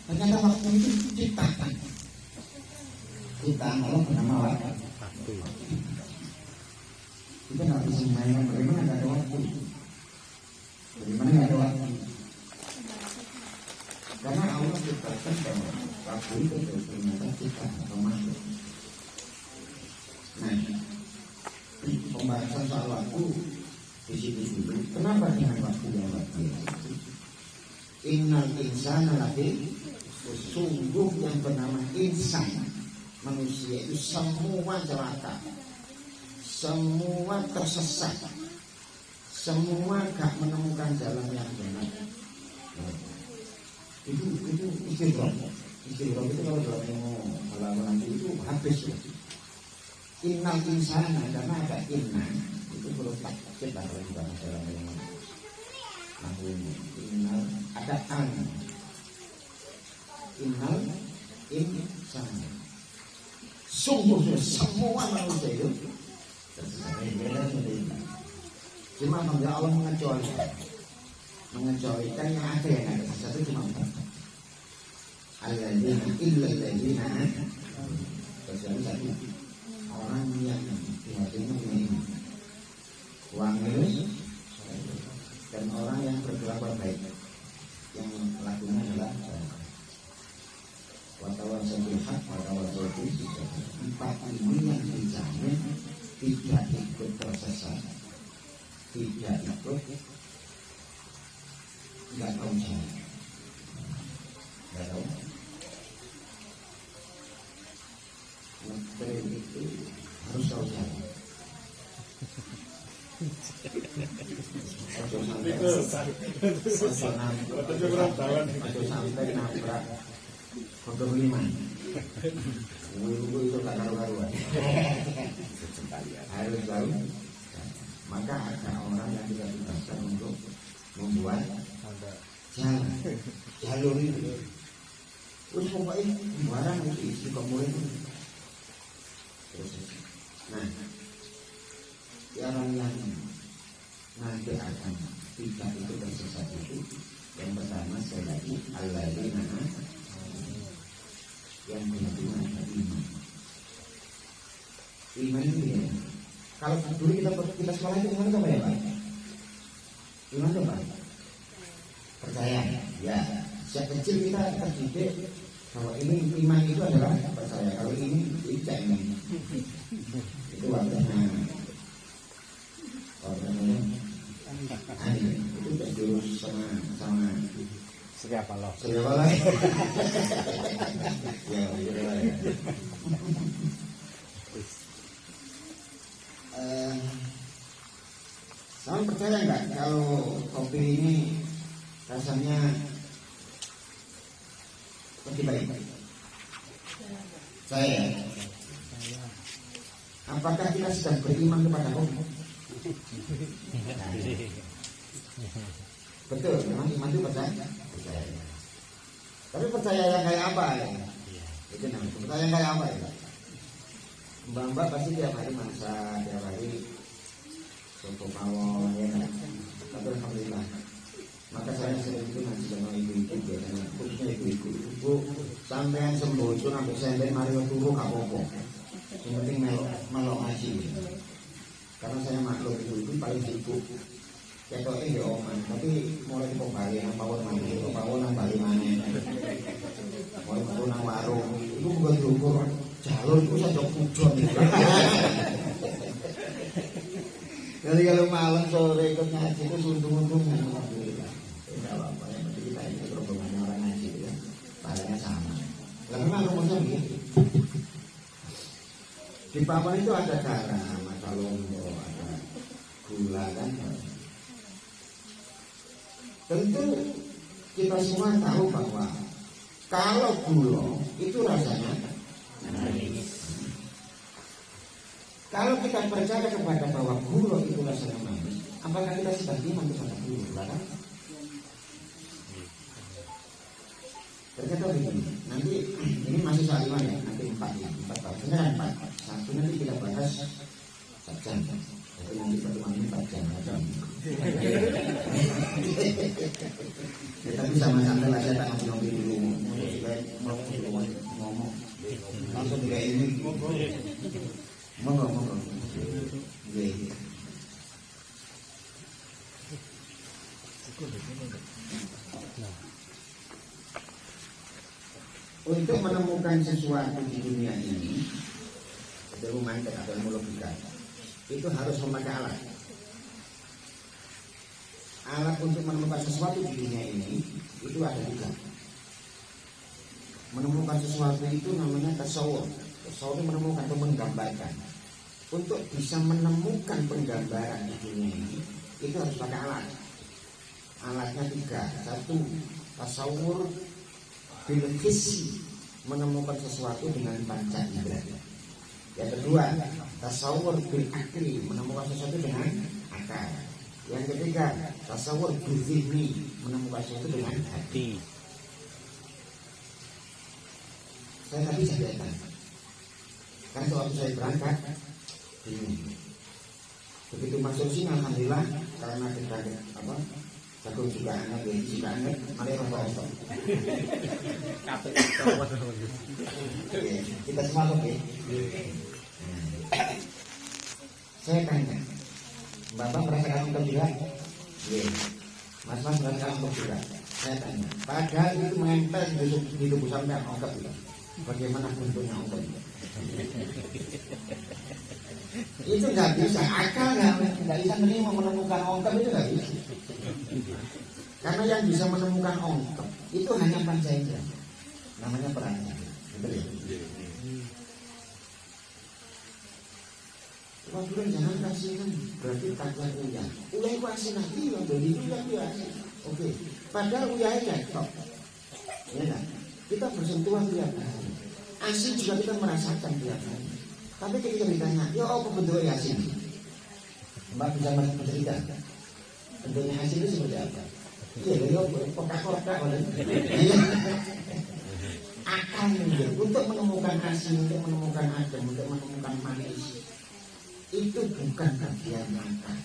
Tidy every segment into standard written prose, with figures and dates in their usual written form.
Ternyata waktu itu ciptakan. Ciptaan Allah bernama waktu. Kita nggak bisa mainkan bagaimana nggak ada waktu. Bagaimana nggak ada waktu. Karena Allah ciptakan bahwa waktu itu ternyata ciptaan atau makhluk. Nah, pembahasan soal waktu di sini dulu. Kenapa dengan waktu yang waktu itu? Innal insana lafi sungguh yang bernama insan, manusia itu semua celaka, semua tersesat, semua gak menemukan jalan yang benar. Itu istighfar itu kalau dalam halaman nanti itu habis ya. Innal insana, karena ada inna itu perlu takdir dalam bahasa yang aku ini. Innal ada an. Innal insana. Sungguh semua manusia itu cuma Allah mengecualikan yang ada satu cuma alladzina illa alladzina, kecuali satu orang yang di hatinya punya iman, wangilus, dan orang yang berkelakuan baik, yang lakunya adalah watawasau bil haq watawasau bis sabr. Empat ini yang dijamin tidak ikut tersesat, tidak ikut nggak tahu jalan, nggak tahu. Menteri itu harus tahu jalan. Sampai nabrak motor 5. Ibu itu tak karu-karuan. Harus tahu. Maka ada orang yang tidak tugaskan untuk membuat jalan, jalur itu. Terus pokoknya barang itu isi kemudian. Nah, orang yang nanti akan tidak itu tersesat itu, yang pertama sekali lagi alladzina yang punya iman. Iman itu ya. Kalau dulu kita sekolah itu iman apa ya Pak? Iman itu apa? Percaya. Ya. Sejak kecil kita terdidik bahwa ini iman itu adalah percaya. Kalau ini tidak iman. Itu waktunya. Itu terjurus sama siapa lo? Ya, sama percaya nggak kalau kopi ini rasanya lebih baik? Saya. Apakah kita sedang beriman kepada kopi? Betul, memang iman itu percaya. Tapi percaya yang kayak apa ya? Itu namanya percaya yang kayak apa ya? Mbak-mbak pasti tiap hari masak, tiap hari soto pawon ya kan. Tapi alhamdulillah. Maka saya sering itu nanti sama ibu-ibu biasanya, khususnya ibu-ibu. Ibu sampean sembojo sampai sampai Mario turu gak apa-apa. Yang penting melok ngaji. Karena saya maklum ibu-ibu paling sibuk. Ketoknya ya oman, tapi mulai di Bali yang pawon mandi, pawon yang Bali mana? Mulai itu nang warung, itu bukan diukur jalur itu saja pujon. Jadi kalau malam sore ikut ngaji itu untung-untung alhamdulillah. Tidak apa-apa yang penting kita ini rombongannya orang ngaji ya, pahalanya sama. Karena memang rumusnya begitu. Di papan itu ada garam, ada lombok, ada gula kan. Tentu kita semua tahu bahwa kalau gula itu rasanya manis. Kalau kita percaya kepada bahwa gula itu rasanya manis, apakah kita sedang iman kepada gula kan? Ternyata begini, nanti ini masih soal iman ya, nanti 4 tahun, sebenarnya 4. Satu nanti kita bahas saja. Jadi nanti pertemuan ini 4 jam. Ya, tapi sama-sama lah saya tak ngopi dulu. ini. Monggo. Nggih. Untuk menemukan sesuatu di dunia ini, ilmu mantek atau ilmu logika, itu harus memakai alat. Alat untuk menemukan sesuatu di dunia ini itu ada juga. Menemukan sesuatu itu namanya tasawur. Tasawur itu menemukan atau menggambarkan. Untuk bisa menemukan penggambaran di dunia ini, itu harus pakai alat. Alatnya 3. 1. Tasawur bil hissi, menemukan sesuatu dengan panca indera. Yang kedua, tasawur bil akli, menemukan sesuatu dengan akal. Yang ketiga, tasawur bil zihni, menemukan sesuatu dengan hati. Saya tadi sampaikan, kan waktu saya berangkat ini, begitu masuk sini alhamdulillah karena kita jagung juga anak, juga anak, mari rokok. Kita semua oke. Saya tanya, Bapak merasakan ongkap juga? Iya. Mas merasakan ongkap juga? Saya tanya. Padahal itu menempel di tubuh sampai ongkap juga. Bagaimana bentuknya ongkap? Itu nggak bisa, akal nggak bisa menemukan ongkap, itu nggak bisa. Karena yang bisa menemukan ongkap itu hanya panca indera, namanya perasaan. Betul ya? Waduh, jangan kasihan, berarti takkan uyah. Uyah itu asin lagi, yang dari uyah itu asin. Oke, padahal uyah itu top. Ya kan? Kita bersentuhan tiap hari. Asin juga kita merasakan tiap hari. Tapi ketika ditanya, ya apa bentuknya asin? Mbak bisa mencerita. Bentuknya asin itu seperti apa? Iya, ya kotak-kotak. Akan untuk menemukan asin, untuk menemukan adem, untuk menemukan manis, itu bukan bagian makan,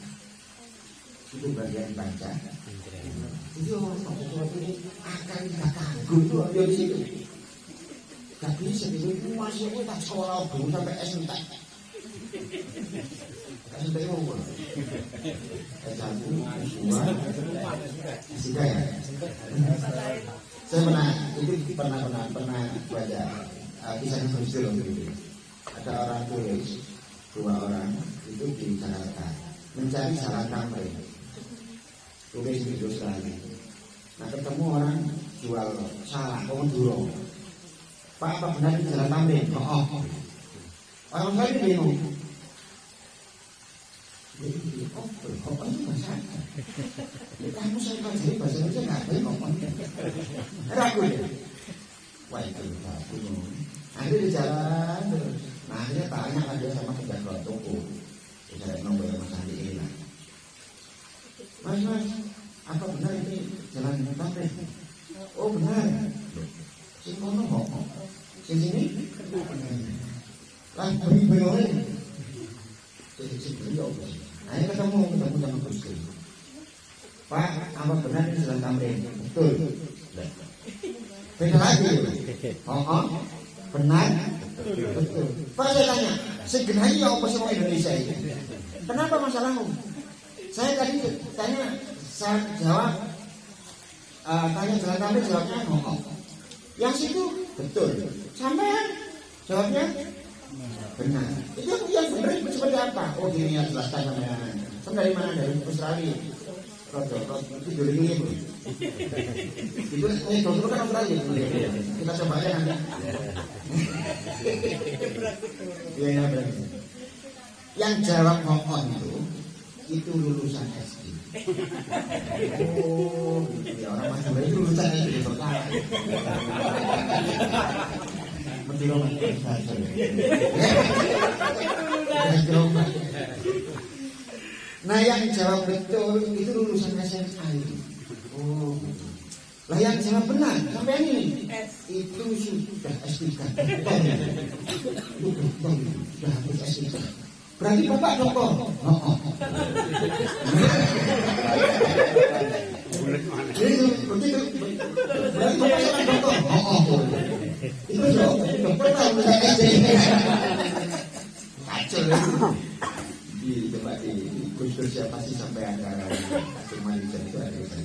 itu bagian baca. Jadi orang sesuatu ini akan tidak kagum tuh dia di situ. Gak bisa itu masuknya tak sekolah dulu sampai S4. S4 itu apa? S1, S2, S3 ya. Saya pernah baca kisah Gus-Dur gitu. Ada orang tulis, 2 orang itu di Jakarta mencari jalan tamrin, tulis di Australia. Nah ketemu orang jual salah, Madura. Pak, apa benar itu jalan tamrin? Oh. Orang lain bingung. Apa itu bahasa? Kamu saya pelajari bahasa Indonesia nggak ada ngomong. Ragu ya. Wah itu bingung. Akhirnya di jalan terus. Nah akhirnya tanya kan dia sama penjaga toko. Saya nomor Mas Andi ini. Mas, apa benar ini jalan tamrin? Oh benar. Si kono ngomong. Sini. Lah bingung. Ayo ketemu sama Gus-Dur. Pak, apa benar ini jalan tamrin? Betul. Beda lagi. Benar. Betul. Pak saya tanya, segenai ya apa semua Indonesia ini? Kenapa masalahmu? Saya tadi tanya, saya jawab, tanya jalan tamrin, jawabnya ngomong. Yang situ betul. Sampai jawabnya benar. Itu yang benar itu seperti apa? Oh gini ya, jelaskan sama yang dari mana? Dari Australia. Itu dari ini bu. Itu dokter kan Australia. Kita coba aja nanti. Iya berarti. Yang jawab ngomong itu lulusan SD. Oh, ya orang Madura itu lulusan SD pertama. Nah yang jawab betul itu lulusan SMA. Oh, lah yang jawab benar sampai ini itu sudah S3. Itu sudah habis S3. Berarti bapak dokter. Begitu. Berarti bapak seorang dokter. Itu dokter tahu saya aja. Kacau ya. Coba di Gus siapa sih sampai antara cuma itu ada itu.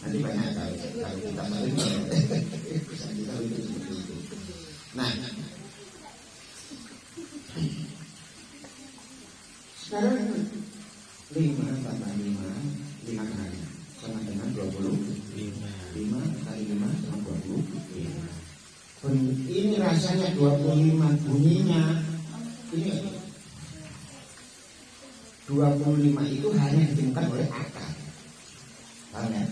Nanti banyak kalau kita tahu bisa kita itu seperti itu. Nah, sekarang 5 tambah 5 kali sama dengan 25. 5 kali 5 sama 25. Ini rasanya 25 bunyinya. Ini 25 itu hanya ditemukan oleh akal. Paham ya?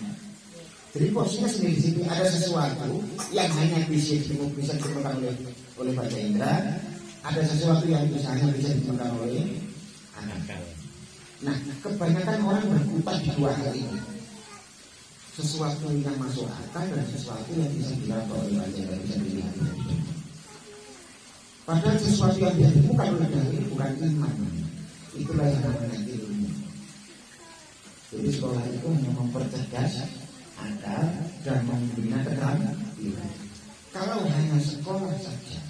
Jadi posisinya sendiri di sini ada sesuatu yang hanya bisa ditemukan oleh Baca Indra, ada sesuatu yang hanya bisa ditemukan oleh akal. Nah, kebanyakan orang berkutat di dua hal ini. Sesuatu yang masuk akal dan sesuatu yang bisa diraba oleh Baca Indra, bisa dilihat. Padahal sesuatu yang ditemukan oleh dalil bukan iman. Itulah yang namanya ilmu. Jadi sekolah itu hanya mempercerdas akal dan membina keterangan. Kalau hanya sekolah saja,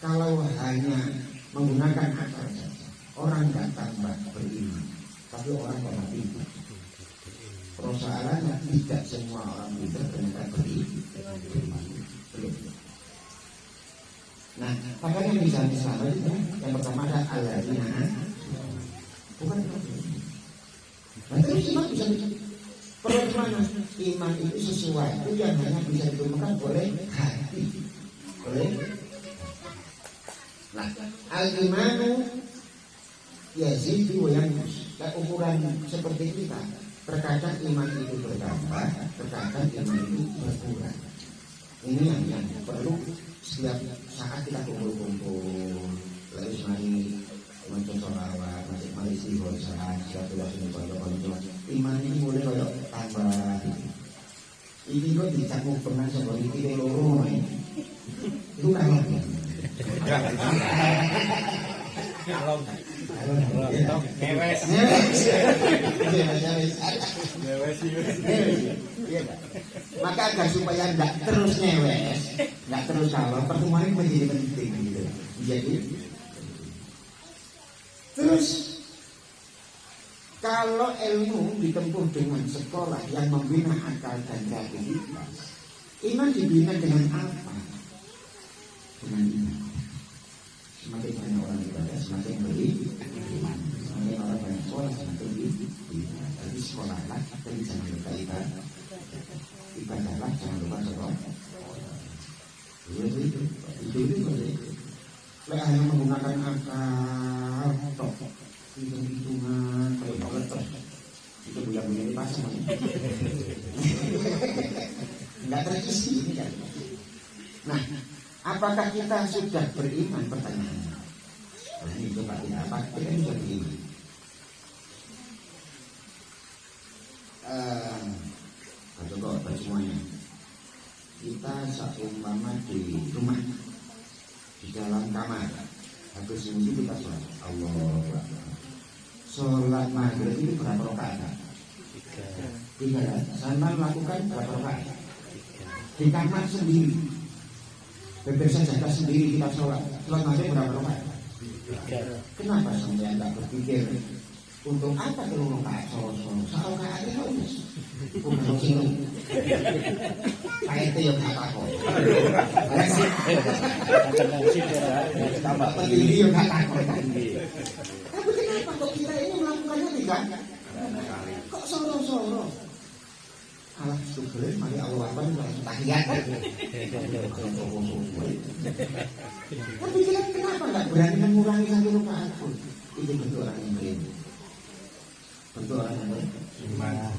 kalau hanya menggunakan akal saja, orang nggak tambah beriman, tapi orang tambah pintar. Persoalannya tidak semua orang pintar ternyata beriman. Belum. Nah, makanya misalnya itu yang pertama ada alladzina bukan nah, terus iman bisa perlu mana? Iman itu sesuatu yang hanya bisa ditemukan oleh hati. Nah, al-imanu yazidu wa yanqus. Ukuran seperti kita, terkadang iman itu bertambah, terkadang iman itu berkurang. Ini yang perlu setiap saat kita kumpul-kumpul, lalu semari macam solawat, masih istighosah, silaturahmi kalau iman ini mulai kalau tambah. Ini kok dicakuk pernah seperti itu loro itu kalah. Maka agar supaya tidak terus nyewes, tidak terus salah, pertemuan ini menjadi penting gitu. Jadi terus kalau ilmu ditempuh dengan sekolah yang membina akal dan kreativitas, iman dibina dengan apa? Dengan iman. Semakin banyak orang ibadah, semakin beriman. Semakin orang banyak sekolah, semakin beriman. Jadi sekolahlah, tapi jangan lupa ibadah. Ibadahlah, jangan lupa sekolah. Itu. Hanya menggunakan akal, hitung-hitungan, kalau itu bulan-bulan ini pasang. Enggak terisi ini kan. Nah, apakah kita sudah beriman? Pertanyaannya. Nah, ini coba kita apa? Kita sudah beriman. Coba semuanya. Kita seumpama di rumah, di dalam kamar, habis itu kita sholat. Allah. Sholat maghrib itu berapa rakaat? 3. Sama melakukan berapa rakaat? Di kamar sendiri. Berbeda saja sendiri kita sholat. Sholat maghrib berapa rakaat? 3. Kenapa sampai tidak berpikir untuk apa kalau rakaat sholat? Soal rakaat itu harus bukan sini. Kayak itu yang kata kok. Tambah pendiri yang kata kok. Tapi kenapa kok kita ini melakukannya tidak? Kok soro-soro? Allah syukur, mari Allah apa nih langsung tahiyat. Tapi kita kenapa nggak berani mengurangi satu rakaat pun? Itu bentuk orang yang beriman. Bentuk orang yang beriman.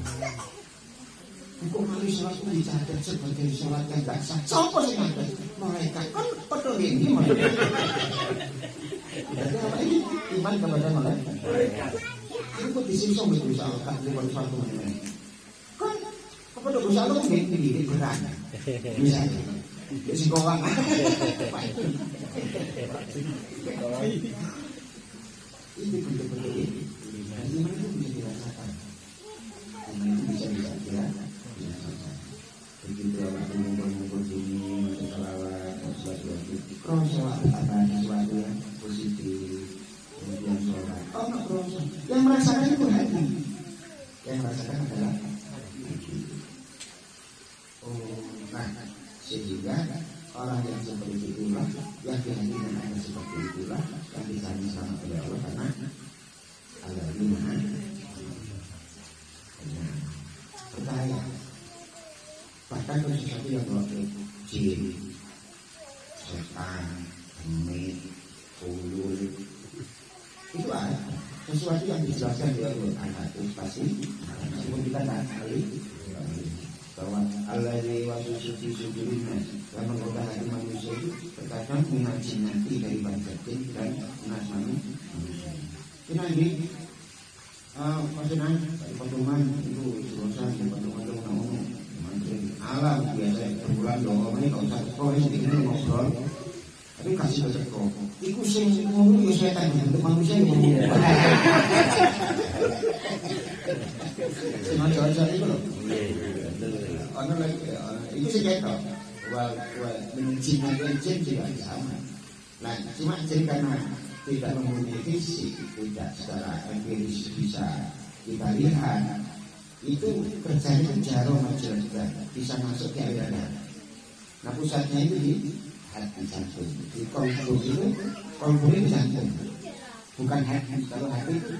Hukum hari sholat itu dicatat sebagai sholat yang gak sah. Siapa sih ngatain? Mereka kan peduli ini mereka. Berarti apa ini? Iman kepada mereka. Aku disini sama berusaha kan lewat suatu mana. Kan kepada berusaha lu mungkin ini berat. Misalnya, di sekolah. Ini bentuk-bentuk ini. Iman itu bisa dirasakan. Iman itu bisa dirasakan. Begitu orang mengumpul-ngumpul sini, selawat, kroso apa sesuatu yang positif, kemudian sholat. Oh, nggak kroso. Yang merasakan itu hati. Yang merasakan adalah hati. Oh, nah, sehingga orang yang seperti itulah, yang dihadirin ada seperti itulah, yang disayang sama oleh Allah karena Allah ini percaya. Bahkan kalau sesuatu yang berlaku jin, setan, demit, ulul, itu ada sesuatu yang dijelaskan di Al-Quran itu pasti meskipun kita tak kali bahwa Allah di waktu suci yang menggoda hati manusia itu terkadang mengaji nanti dari bangsa jin dan nas manusia. Ini nanti maksudnya dari pertemuan itu dosa dari pertemuan itu ngomong alam biasa berbulan dong ini kalau satu kau ini ngobrol tapi kasih baca kau ikut sing ngomong itu setan untuk manusia yang ngomong semacam itu loh orang lagi itu sejahtera wal mencintai jin juga sama nah cuma jin karena tidak mempunyai fisik tidak secara empiris bisa kita lihat itu kerjanya jarum aja juga bisa masuk ke area darah. Nah pusatnya itu di hati jantung. Di kolbu itu jantung, bukan hati. Kalau hati itu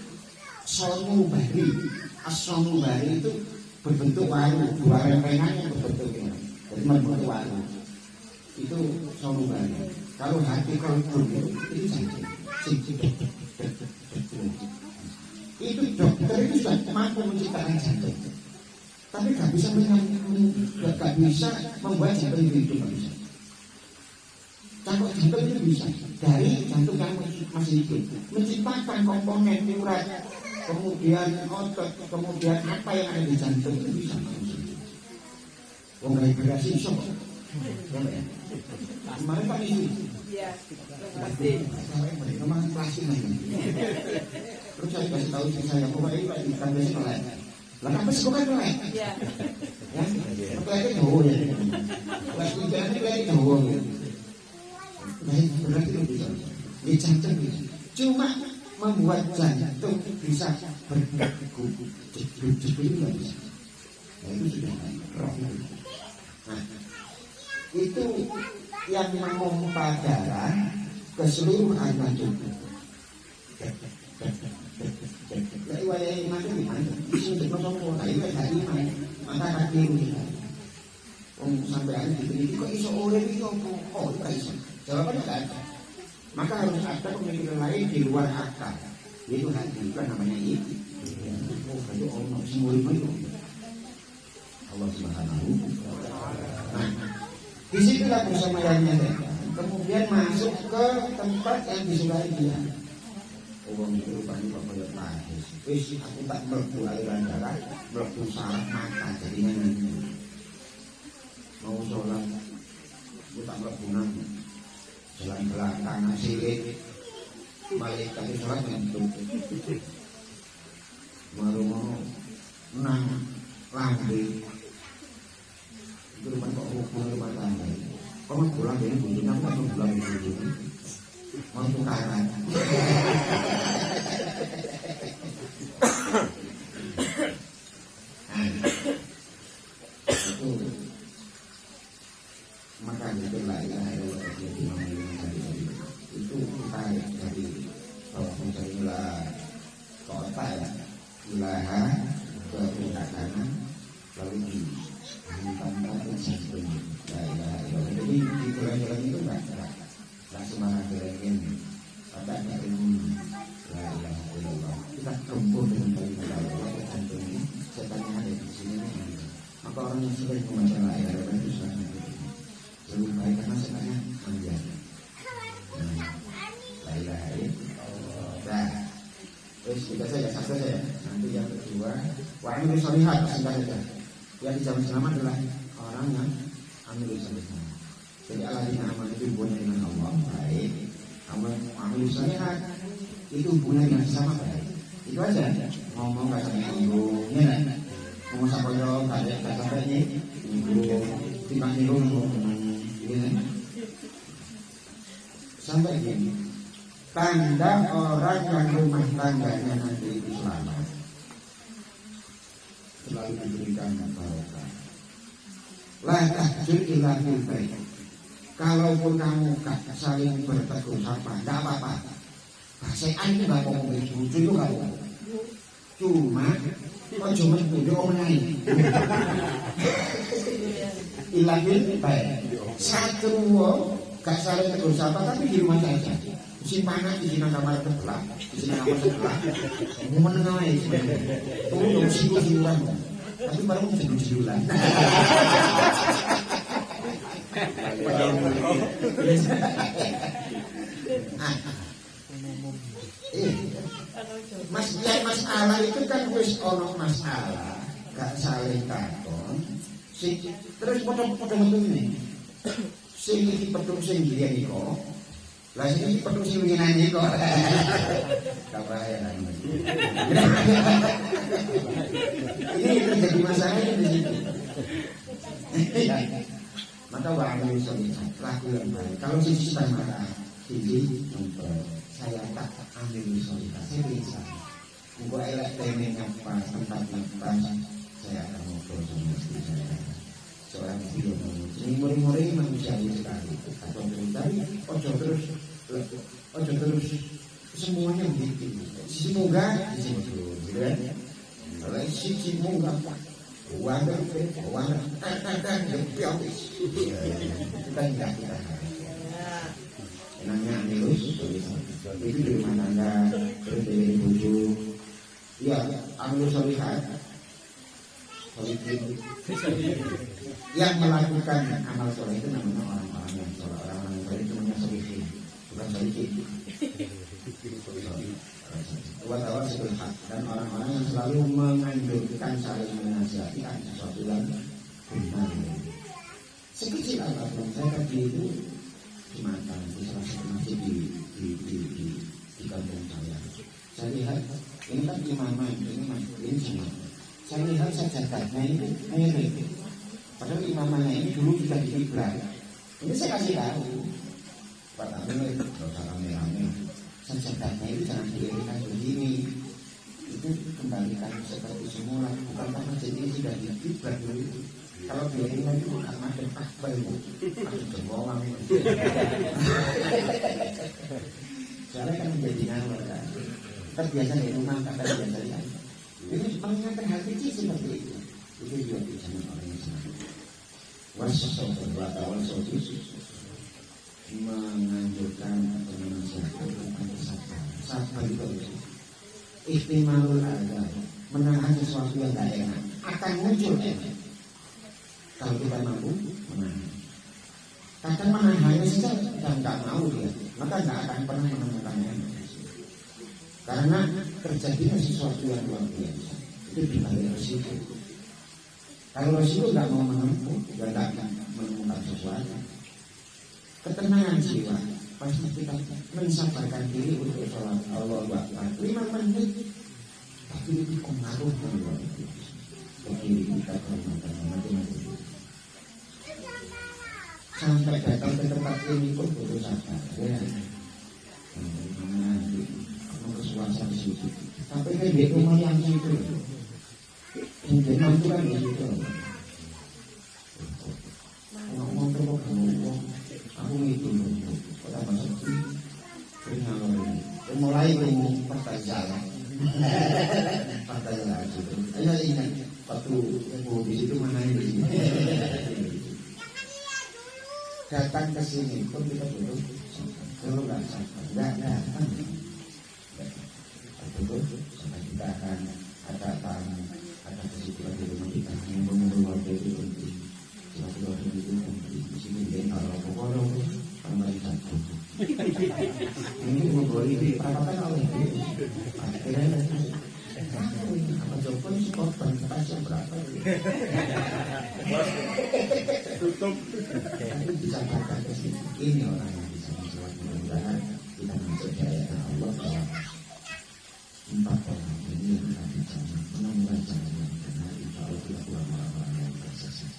somubari, as-somubari itu berbentuk waru, dua rempengan yang berbentuk ini, jadi membentuk waru. Itu somubari. Kalau hati kolbu itu jantung. Itu dokter itu sudah mampu menciptakan jantung, tapi nggak bisa membuat jantung itu hidup, nggak bisa. Jantung itu bisa dari jantung yang masih hidup menciptakan komponen urat, kemudian otot, kemudian apa yang ada di jantung itu bisa manusia. Wong vibrasi iso kok. Ya. Kemarin Pak Isi. Iya. Pasti. Memang plastik lagi. Terus saya kasih tahu saya pokoknya ini kan biasa melek. Lah kan besok kan melek. Iya. Ya. Meleknya jauh ya. Plastik ini melek jauh. Baik, berarti itu bisa. Ini jantung bisa. Cuma membuat jantung bisa berdegup. Degup itu nggak bisa. Nah itu sudah roh. Nah itu yang memompa darah ke seluruh anggota tubuh. Jadi wayai mana di mana? Di sini kosong nah itu hari mana? Maka kaki ini. Sampai ada di kok iso urip itu oh itu iso. Jawabannya kan. Maka harus ada pemikiran lain di luar akal. Yaitu hati itu namanya itu. Oh itu Allah semua itu. Allah Subhanahu. Nah, disitulah persamaannya. Kemudian masuk ke tempat yang disukai dia. Uang itu rupanya kok boleh pahis. Wis aku tak mlebu aliran darah, mlebu saraf mata jadinya nanti. Mau sholat, aku tak mlebu nang jalan belakang silik. Malaikat itu sholat ngantuk. Baru nang lambe. Itu rupanya kok hukum rumah tangga. Kamu pulang dari bunyinya, kamu pulang dari bunyinya. Mau tukaran. Itu maka itu lah ya itu kita dari kalau mencari kota ya wilayah ke kanan lalu di tanpa jantung jadi di jalan-jalan itu nggak semangat jalan ada ilmu kita kumpul dengan baik ke jantung ini setannya ada di sini maka orang yang sudah membaca la ilaha itu sangat lebih baik karena setannya menjaga la ilaha nah terus kita saja satu saja nanti yang kedua wa amil sholihat singkat saja yang dijamin selamat adalah orang yang amil sholihat. Jadi alladzina amanu itu hubungan dengan Allah baik, amil sholihat itu hubungan yang sama baik. Itu aja. Ngomong nggak sampai nyinggung, ya kan? Ngomong sampai nyinggung, nggak sampai nyinggung, timbang nyinggung ngomong ini. sampai gini, tanda orang yang rumah tangganya nanti itu selamat selalu diberikan barokah. La tahjur illa bil baik. Kalaupun kamu saling bertegur sapa, enggak apa-apa. Basean itu enggak ngomong itu itu kalau. Cuma ojo menjadi omongan. Illa bil baik. Satu gak saling tegur sapa tapi di rumah saja. Simpanan di sini kamar sebelah, di sini kamar sebelah. Mau menengah aja sebenarnya. Tunggu dong siul-siulan. Tapi baru siul-siulan. Masalah itu kan wis ono masalah, gak saling takon. Terus foto-foto ini. Sing iki petung sing dia niko. Lah sing iki petung sing winginan niko. Kabeh ya. Ini terjadi masalah di situ. Maka wahai solihah, laku yang baik. Kalau sisi sedang marah, sisi saya tak ambil solihah, saya bisa. Gua elak temenya pas, tempatnya pas, saya akan ngobrol sama istri saya. Seorang istri yang ini murid-murid manusiawi sekali. Atau tapi ojo terus semuanya begitu. Sisi munggah, sisi turun, gitu kan? Kalau sisi munggah, uang kita tidak enaknya anilus itu di rumah tangga terus dari bujuk ya anilus solihat yang melakukan amal soleh itu namanya orang-orang yang soleh. Orang-orang yang soleh itu namanya solihin, bukan solihin. Awal-awal solihat dan orang-orang yang selalu menganjurkan saling menasihatikan sesuatu yang benar. Sekecil apapun saya tadi itu Jumatan di salah satu masjid di kampung saya. Saya lihat ini kan imaman, ini semua. Saya lihat sajadahnya ini mirip. Padahal imamannya ini dulu juga di kiblat. Ini saya kasih tahu. Pertama ini dosa rame-rame. Sajadahnya itu jangan dirikan begini. Itu kembalikan seperti semula. Bukan karena jadi sudah di kiblat dulu. Kalau dirikan itu bukan macam akbar itu. Macam jembawang. Soalnya kan menjadi nama kan. Terbiasa di rumah kata biasanya. Ini mengingatkan hal kecil seperti itu. Itu juga bisa orang yang senang. Wassalam menganjurkan atau menasihatkan tentang kesabaran. Sabar itu istimewa ada menahan sesuatu yang tidak enak akan muncul enak. Kalau kita mampu menahan. Kadang menahannya saja dan tidak mau dia, maka tidak akan pernah menemukan enak. Karena terjadinya sesuatu yang luar biasa itu dibalik resiko. Kalau resiko tidak mau menempuh, tidak akan menemukan sesuatu. Ketenangan jiwa pasti kita mensabarkan diri untuk sholat Allah Akbar 5 menit, tapi itu pengaruh yang luar biasa bagi kita mati-mati. Sampai datang ke tempat ini pun butuh sabar, ya. Nanti kesuasaan situ. Sampai ke di rumah yang situ, ini mampu kan di situ. Ngomong ke aku itu kota Basuki mulai ini partai jalan itu. Ayo ingat waktu yang di situ mana ini di sini. Datang ke sini pun kita butuh kalau nggak sabar nggak datang. Betul sampai kita akan ada tamu, ada kesukaan di rumah kita yang menunggu waktu itu penting. Waktu itu penting di sini dia kalau pokoknya kembali satu. Ini memberi perawatan oleh dia. Akhirnya apa jawaban skor pentas yang berapa? Tutup. Tapi bisa kata ke sini. Ini orang yang bisa menjawab mudah-mudahan kita mempercayai Allah bahwa 4 orang ini yang akan bicara menemukan jalan yang benar. Insya Allah kita pulang orang-orang yang bersesat.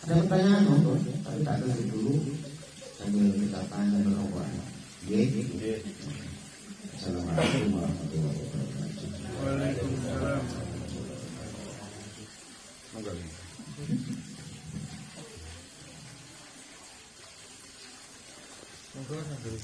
Ada ada pertanyaan monggo, tapi tak tutup dulu sambil kita tanya berapa. Nggih. Assalamualaikum warahmatullahi wabarakatuh. Waalaikumsalam. Monggo sambil.